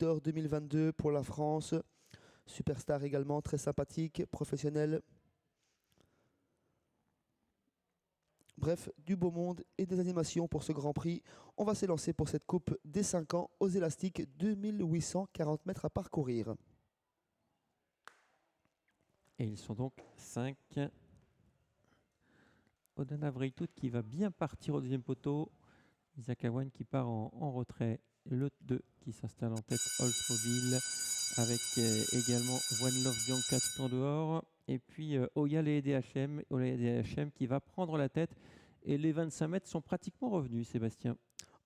Victor 2022 pour la France. Superstar également, très sympathique, professionnel. Bref, du beau monde et des animations pour ce Grand Prix. On va s'élancer pour cette coupe des 5 ans aux élastiques, 2840 mètres à parcourir. Et ils sont donc 5. Odana Vreitout qui va bien partir au deuxième poteau. Isaac Awan qui part en retrait. Le 2 qui s'installe en tête, Oldsmobile, avec également One Love Bianca tout en dehors. Et puis Oyal et DHM qui va prendre la tête. Et les 25 mètres sont pratiquement revenus, Sébastien.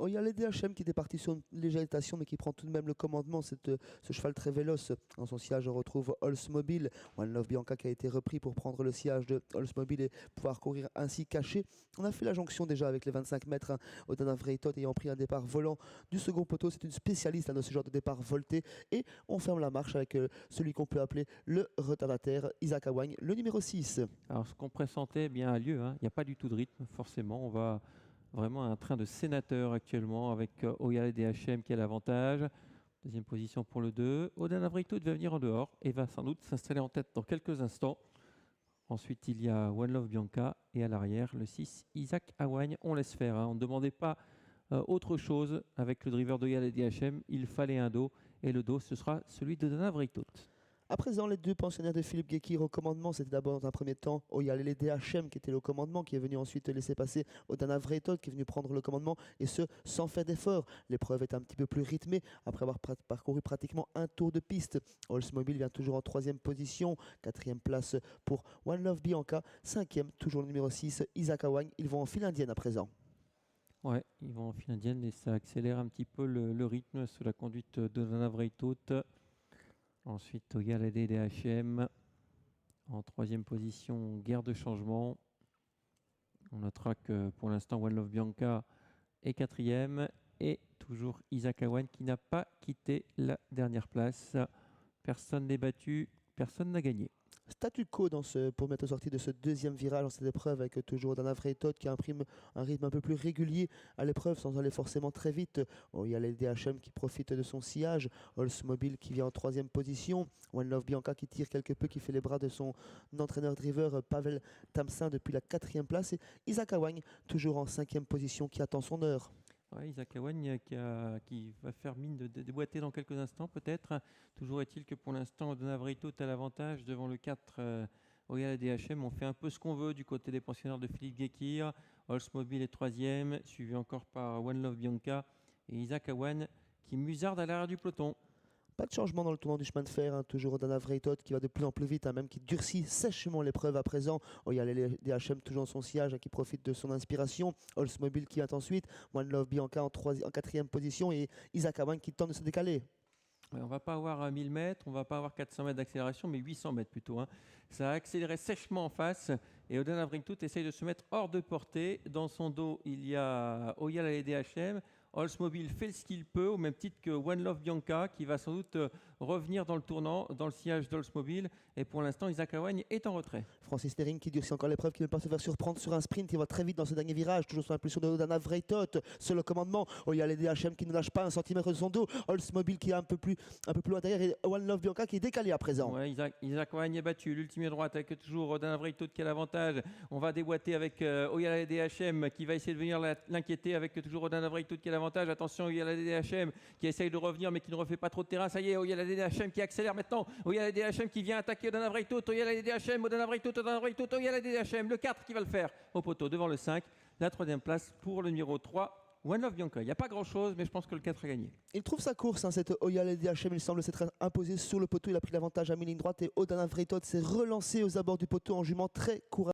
Oh, il y a les DHM qui était parti sur une légère hésitation, mais qui prend tout de même le commandement. Ce cheval très véloce. Dans son sillage, on retrouve Oldsmobile. One Love Bianca qui a été repris pour prendre le sillage de Oldsmobile et pouvoir courir ainsi caché. On a fait la jonction déjà avec les 25 mètres. Hein, Odana Vreitout ayant pris un départ volant du second poteau. C'est une spécialiste de ce genre de départ volté. Et on ferme la marche avec celui qu'on peut appeler le retardataire, Isaac Awan, le numéro 6. Alors, ce qu'on pressentait bien a lieu. Hein. Il n'y a pas du tout de rythme, forcément. On va vraiment un train de sénateur actuellement avec Oyal et DHM qui a l'avantage. Deuxième position pour le 2. Odana Vreitout va venir en dehors et va sans doute s'installer en tête dans quelques instants. Ensuite, il y a One Love Bianca et à l'arrière, le 6, Isaac Awan. On laisse faire. Hein. On ne demandait pas autre chose avec le driver d'Oyal et DHM. Il fallait un dos et le dos, ce sera celui d'Odana Vreitout. À présent, les deux pensionnaires de Philippe Guéquir au commandement, c'était d'abord dans un premier temps Oyal et les DHM qui étaient au commandement, qui est venu ensuite laisser passer Odana Vreitout qui est venu prendre le commandement, et ce sans faire d'effort. L'épreuve est un petit peu plus rythmée après avoir parcouru pratiquement un tour de piste. Oldsmobile vient toujours en 3e position, 4e place pour One Love Bianca, 5e toujours le numéro 6, Isaac Awan. Ils vont en file indienne à présent. Ouais, ils vont en file indienne et ça accélère un petit peu le rythme sous la conduite d'Odana Vreitout. Ensuite, Oyal et DHM en 3e position, guerre de changement. On notera que pour l'instant, One Love Bianca est 4e et toujours Isaac Awan qui n'a pas quitté la dernière place. Personne n'est battu, personne n'a gagné. Statu quo pour mettre sortie de ce deuxième virage dans cette épreuve avec toujours Odana Vreitout qui imprime un rythme un peu plus régulier à l'épreuve sans aller forcément très vite. Oh, il y a les DHM qui profitent de son sillage, Oldsmobile qui vient en 3e position, One Love Bianca qui tire quelque peu, qui fait les bras de son entraîneur-driver Pavel Tamsin depuis la 4e place, et Isaac Awan toujours en 5e position qui attend son heure. Ouais, Isaac Awan qui va faire mine de déboîter dans quelques instants peut-être. Toujours est-il que pour l'instant, Odana Vreitout a l'avantage devant le 4 Oyal et DHM. On fait un peu ce qu'on veut du côté des pensionnaires de Philippe Guéquir. Oldsmobile est 3e, suivi encore par One Love Bianca et Isaac Awan qui musarde à l'arrière du peloton. Pas de changement dans le tournant du chemin de fer, hein. Toujours Odana Vreitout qui va de plus en plus vite, hein, même qui durcit sèchement l'épreuve à présent. Oh, il y a les DHM toujours dans son sillage, hein, qui profite de son inspiration. Oldsmobile qui vient ensuite, One Love Bianca en 4e position et Isaac Awan qui tente de se décaler. Ouais, on ne va pas avoir 1000 mètres, on ne va pas avoir 400 mètres d'accélération, mais 800 mètres plutôt. Hein. Ça a accéléré sèchement en face et Odana Vreitout essaye de se mettre hors de portée. Dans son dos, il y a Oyal et DHM. Oldsmobile fait ce qu'il peut, au même titre que One Love Bianca, qui va sans doute revenir dans le tournant, dans le sillage d'Oldsmobile. Et pour l'instant, Isaac Awan est en retrait. Francis Nering qui durcit encore l'épreuve, qui ne peut pas se faire surprendre sur un sprint. Il va très vite dans ce dernier virage, toujours sous l'impulsion de Odana Vreitout. Sur le commandement, il y a les DHM qui ne lâchent pas un centimètre de son dos. Oldsmobile qui est un peu plus loin derrière et One Love Bianca qui est décalé à présent. Ouais, Isaac Awan est battu. L'ultime droite avec toujours Odana Vreitout qui a l'avantage. On va déboîter avec Oyal et DHM qui va essayer de venir l'inquiéter avec toujours Odana Vreitout qui a l'avantage. Attention, Oyal et DHM qui essaye de revenir mais qui ne refait pas trop de terrain. Ça y est, Oyal et DHM qui accélère maintenant. Oyal et DHM qui vient attaquer Odana Vreitout. Oyal et DHM, Odana Vreitout, Oyal et DHM. Le 4 qui va le faire au poteau devant le 5. La 3e place pour le numéro 3. One Love Bianca. Il n'y a pas grand-chose, mais je pense que le 4 a gagné. Il trouve sa course, hein, cet Oyal et DHM. Il semble s'être imposé sur le poteau. Il a pris l'avantage à mi-ligne droite et Odana Vreitout s'est relancé aux abords du poteau en jument très courageux.